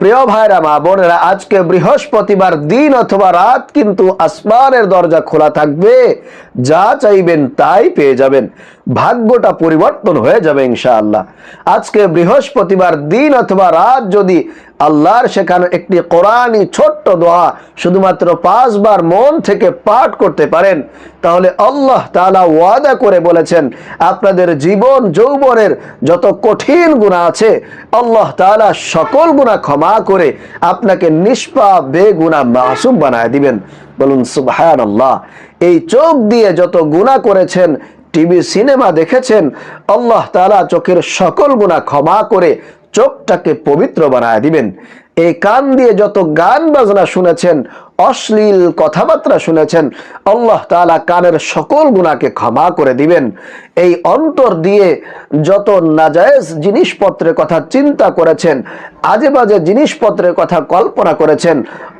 প্রিয় ভাইরা মা বোনেরা, আজকে বৃহস্পতিবার দিন অথবা রাত কিন্তু আসমানের দরজা খোলা থাকবে, যা চাইবেন তাই পেয়ে যাবেন, ভাগ্যটা পরিবর্তন হয়ে যাবে ইনশাআল্লাহ। আজকে বৃহস্পতিবার দিন অথবা রাত যদি আল্লাহর শেখানো একটি কোরআনি ছোট্ট দোয়া শুধুমাত্র 5 বার মন থেকে পাঠ করতে পারেন, তাহলে আল্লাহ তাআলা ওয়াদা করে বলেছেন আপনাদের জীবন যৌবনের যত কঠিন গুনাহ আছে আল্লাহ তাআলা সকল গুনাহ ক্ষমা করে আপনাকে নিষ্পাপ বেগুনাহ মাসুম বানায় দিবেন। বলুন সুবহানাল্লাহ। এই চোখ দিয়ে যত গুনাহ করেছেন, টিভি সিনেমা দেখেছেন, আল্লাহ তাআলা চোখের সকল গুনাহ ক্ষমা করে চোখটাকে পবিত্র বানায় দিবেন। এই কান দিয়ে যত গান বাজনা শুনেছেন, অশ্লীল কথাবার্তা শুনেছেন, আল্লাহ তাআলা কানের সকল গুনাহকে ক্ষমা করে দিবেন। এই অন্তর দিয়ে যত নাজায়েজ জিনিসপত্রের কথা চিন্তা করেছেন, আজে বাজে জিনিসপত্রের কথা কল্পনা করেছেন,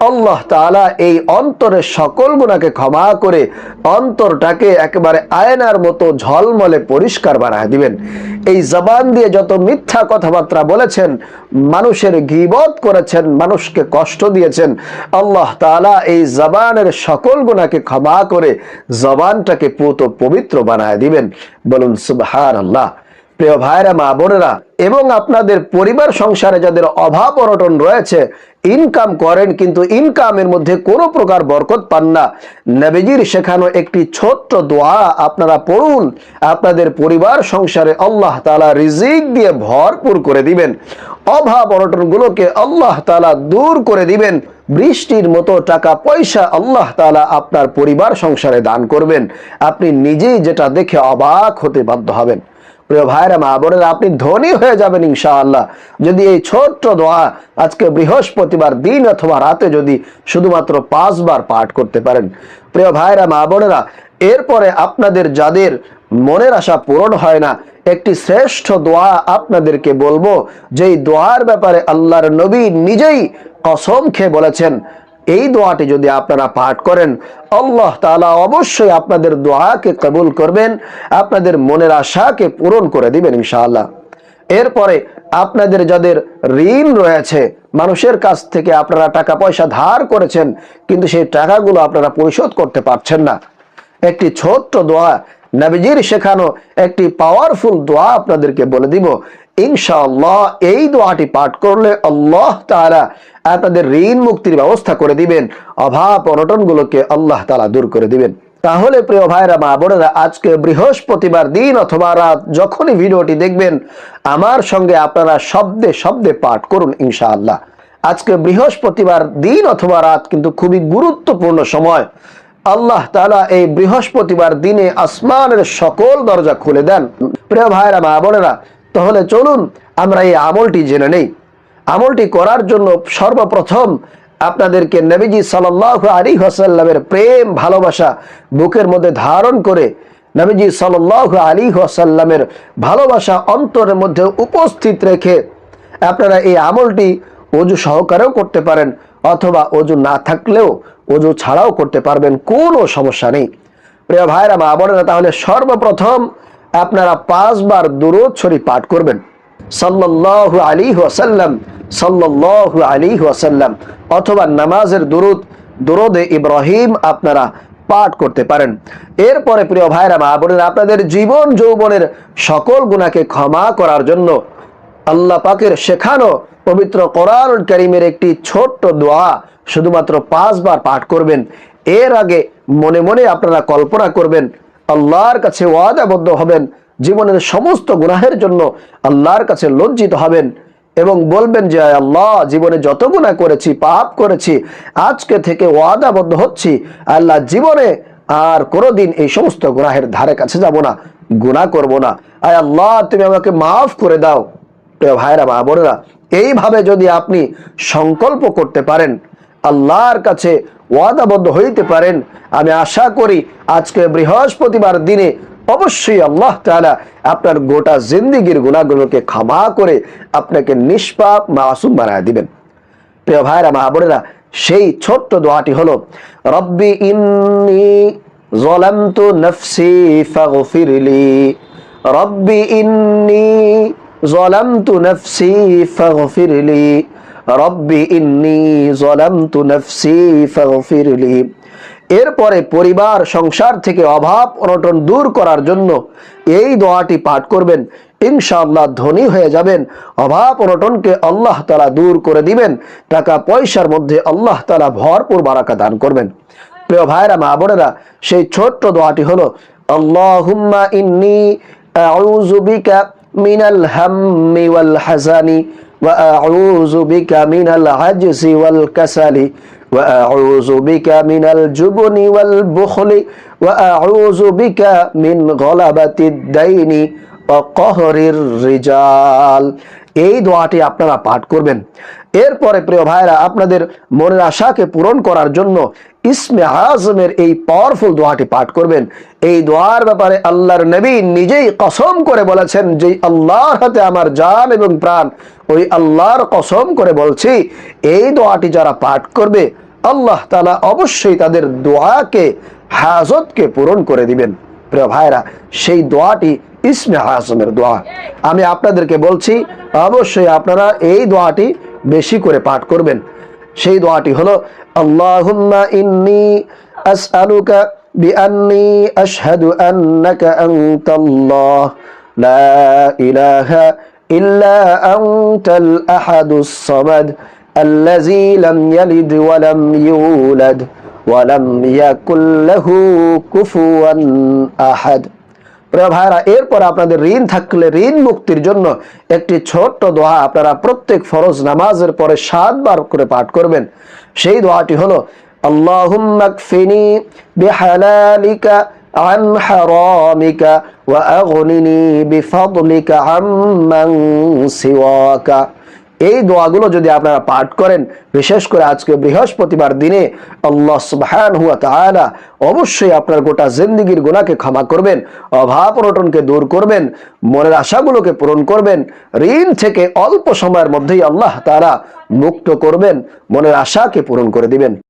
আল্লাহ তাআলা এই অন্তরের সকল গুনাহকে ক্ষমা করে অন্তরটাকে একেবারে আয়নার মতো ঝলমলে পরিষ্কার বানায় দিবেন। এই জবান দিয়ে যত মিথ্যা কথাবার্তা বলেছেন, মানুষের গীবত করেছেন, মানুষকে কষ্ট দিয়েছেন, আল্লাহ তাআলা এই জবানের সকল গুনাহকে ক্ষমা করে জবানটাকে পুত পবিত্র বানায় দিবেন। বলুন সুবহানাল্লাহ। প্রিয় ভাইরা মা বোনেরা, এবং আপনাদের পরিবার সংসারে যাদের অভাব অনটন রয়েছে, ইনকাম করেন কিন্তু ইনকামের মধ্যে কোনো প্রকার বরকত পান না, নবীজির শেখানো একটি ছোট্ট দোয়া আপনারা পড়ুন, আপনাদের পরিবার সংসারে আল্লাহ তাআলা রিজিক দিয়ে ভরপুর করে দিবেন, অভাব অনটনগুলোকে আল্লাহ তাআলা দূর করে দিবেন, বৃষ্টির মতো টাকা পয়সা আল্লাহ তাআলা আপনার পরিবার সংসারে দান করবেন। আপনি নিজেই যেটা দেখে অবাক হতে বাধ্য হবেন। প্রিয় ভাইরা মা বোনেরা, আপনি ধনী হয়ে যাবেন ইনশাআল্লাহ যদি এই ছোট্ট দোয়া আজকে বৃহস্পতিবার দিন অথবা রাতে যদি শুধুমাত্র 5 বার পাঠ করতে পারেন। প্রিয় ভাইরা মা বোনেরা, এরপরে আপনাদের যাদের মনের আশা পূরণ হয় না, একটি শ্রেষ্ঠ দোয়া আপনাদেরকে বলবো, যেই দোয়ার ব্যাপারে আল্লাহর নবী নিজেই কসম খেয়ে বলেছেন, এই দোয়াটি যদি আপনারা পাঠ করেন আল্লাহ তাআলা অবশ্যই আপনাদের দোয়াকে কবুল করবেন, আপনাদের মনের আশাকে পূরণ করে দিবেন ইনশাআল্লাহ। এরপরে আপনাদের যাদের ঋণ রয়েছে, মানুষের কাছ থেকে আপনারা টাকা পয়সা ধার করেছেন কিন্তু সেই টাকাগুলো আপনারা পরিশোধ করতে পারছেন না, একটি ছোট্ট দোয়া, নবীজির শেখানো একটি পাওয়ারফুল দোয়া আপনাদেরকে বলে দিব ইনশাআল্লাহ। এই দোয়াটি পাঠ করলে আল্লাহ তাআলা আপনাদের ঋণ মুক্তির ব্যবস্থা করে দিবেন, অভাব অনটনগুলোকে আল্লাহ তাআলা দূর করে দিবেন। তাহলে প্রিয় ভাইরা মা বোনেরা, আজকে বৃহস্পতিবার দিন অথবা রাত যখনই ভিডিওটি দেখবেন, আমার সঙ্গে আপনারা শব্দে শব্দে পাঠ করুন ইনশাআল্লাহ। আজকে বৃহস্পতিবার দিন অথবা রাত কিন্তু খুবই গুরুত্বপূর্ণ সময়। আল্লাহ তাআলা এই বৃহস্পতিবার দিনে আসমানের সকল দরজা খুলে দেন। প্রিয় ভাইরা মা বোনেরা, তাহলে চলুন আমরা এই আমলটি জেনে নেই। আমলটি করার জন্য সর্বপ্রথম আপনাদেরকে নবীজি সাল্লাল্লাহু আলাইহি ওয়াসাল্লামের প্রেম ভালোবাসা বুকের মধ্যে ধারণ করে, নবীজি সাল্লাল্লাহু আলাইহি ওয়াসাল্লামের ভালোবাসা অন্তরের মধ্যে উপস্থিত রেখে আপনারা এই আমলটি ওযু সহকারেও করতে পারেন, অথবা ওযু না থাকলেও ওযু ছাড়াও করতে পারবেন, কোনো সমস্যা নেই। প্রিয় ভাইরা মা বোনেরা, তাহলে সর্বপ্রথম আপনারা 5 বার দুরূদ শরীফ পাঠ করবেন, সাল্লাল্লাহু আলাইহি ওয়াসাল্লাম, সাল্লাল্লাহু আলাইহি ওয়াসাল্লাম, অথবা নামাজের দুরূদ, দুরূদে ইব্রাহিম আপনারা পাঠ করতে পারেন। এরপরে প্রিয় ভাইরা মা বোনেরা, আপনাদের জীবন যৌবনের সকল গুনাহকে ক্ষমা করার জন্য আল্লাহ পাকের শেখানো পবিত্র কোরআনুল কারীমের একটি ছোট্ট দোয়া শুধুমাত্র 5 বার পাঠ করবেন। এর আগে মনে মনে আপনারা কল্পনা করবেন, আল্লাহর কাছে ওয়াদাবদ্ধ হবেন, জীবনের সমস্ত গুনাহের জন্য আল্লাহর কাছে লজ্জিত হবেন এবং বলবেন যে আল্লাহ, জীবনে যত গুনাহ করেছি, পাপ করেছি, আজকে থেকে ওয়াদাবদ্ধ হচ্ছি আল্লাহ, জীবনে আর কোনোদিন এই সমস্ত গুনাহের ধারে কাছে যাব না, গুনাহ করব না। আয় আল্লাহ, তুমি আমাকে মাফ করে দাও। প্রিয় ভাইরা মা বোনেরা, এইভাবে যদি আপনি সংকল্প করতে পারেন, আল্লাহর কাছে ওয়াদাবদ্ধ হইতে পারেন, আমি আশা করি আজকে বৃহস্পতিবার দিনে অবশ্যই আল্লাহ তাআলা আপনার গোটা জিন্দেগীর গুনাহগুলোকে ক্ষমা করে আপনাকে নিষ্পাপ মাসুম বানায় দিবেন। প্রিয় ভাইরা মা বোনেরা, সেই ছোট্ট দোয়াটি হলো, রব্বি ইন্নী যালামতু নাফসি ফাগফিরলি, রব্বি ইন্নী যালামতু নাফসি ফাগফিরলি, রব্বি ইন্নী যালামতু নাফসি ফাগফিরলি। এরপরে পরিবার সংসার থেকে অভাব অনটন দূর করার জন্য এই দোয়াটি পাঠ করবেন। ইনশাআল্লাহ ধনী হয়ে যাবেন, অভাব অনটনকে আল্লাহ তাআলা দূর করে দিবেন, টাকা পয়সার মধ্যে আল্লাহ তাআলা ভরপুর বারাকা দান করবেন। প্রিয় ভাইরা মা বোনেরা, সেই ছোট্ট দোয়াটি হলো আল্লাহুম্মা ইন্নী আউযু বিকা মিনাল হাম্মি ওয়াল হাযানি ওয়া আউযু বিকা মিনাল আজজি ওয়াল কাসালি ওয়া আউযু বিকা মিনাল জুবনি ওয়াল বুখলি ওয়া আউযু বিকা মিন গলাবাতিদ দাইনি ওয়া কহরির রিজাল। এই দোয়াটি আপনারা পাঠ করবেন। এরপরে প্রিয় ভাইরা, আপনাদের মনের আশাকে পূরণ করার জন্য ইসমে আজমের এই পাওয়ারফুল দোয়াটি পাঠ করবেন। এই দোয়ার ব্যাপারে আল্লাহর নবী নিজেই কসম করে বলেছেন, যে আল্লাহর হাতে আমার জান এবং প্রাণ, ওই আল্লাহর কসম করে বলছি, এই দোয়াটি যারা পাঠ করবে আল্লাহ তাআলা অবশ্যই তাদের দোয়াকে, হাজতকে পূরণ করে দিবেন। প্রিয় ভাইরা, সেই দোয়াটি ইসমে আজমের দোয়া। আমি আপনাদেরকে বলছি, অবশ্যই আপনারা এই দোয়াটি বেশি করে পাঠ করবেন। সেই দোয়াটি হলো আল্লাহুম্মা ইন্নী আসআলুকা বিআন্নী আশহাদু আন্নাকা আনতাল্লাহ লা ইলাহা ইল্লা আনতাল আহাদুস সামাদ আল্লাযী লাম ইয়ালিদ ওয়া লাম ইউলাদ ওয়া লাম ইয়াকুল লাহু কুফুয়ান আহাদ। প্রিয় ভাইরা, এরপর আপনাদের ঋণ থাকলে ঋণ মুক্তির জন্য একটি ছোট্ট দোয়া আপনারা প্রত্যেক ফরজ নামাজের পরে 7 বার করে পাঠ করবেন। সেই দোয়াটি হলো আল্লাহুম্মা কফিনি বিহালালিকা আন হারামিকা ওয়া আগনিনি বিফাদলিকা আম্মান সিওয়াকা। এই দোয়াগুলো যদি আপনারা পাঠ করেন, বিশেষ করে আজকে বৃহস্পতিবার দিনে, আল্লাহ সুবহানাহু ওয়া তাআলা অবশ্যই আপনার গোটা জিন্দেগীর গুনাহকে ক্ষমা করবেন, অভাব অনটনকে দূর করবেন, মনের আশাগুলোকে পূরণ করবেন, ঋণ থেকে অল্প সময়ের মধ্যেই আল্লাহ তাআলা মুক্ত করবেন, মনের আশাকে পূরণ করে দিবেন।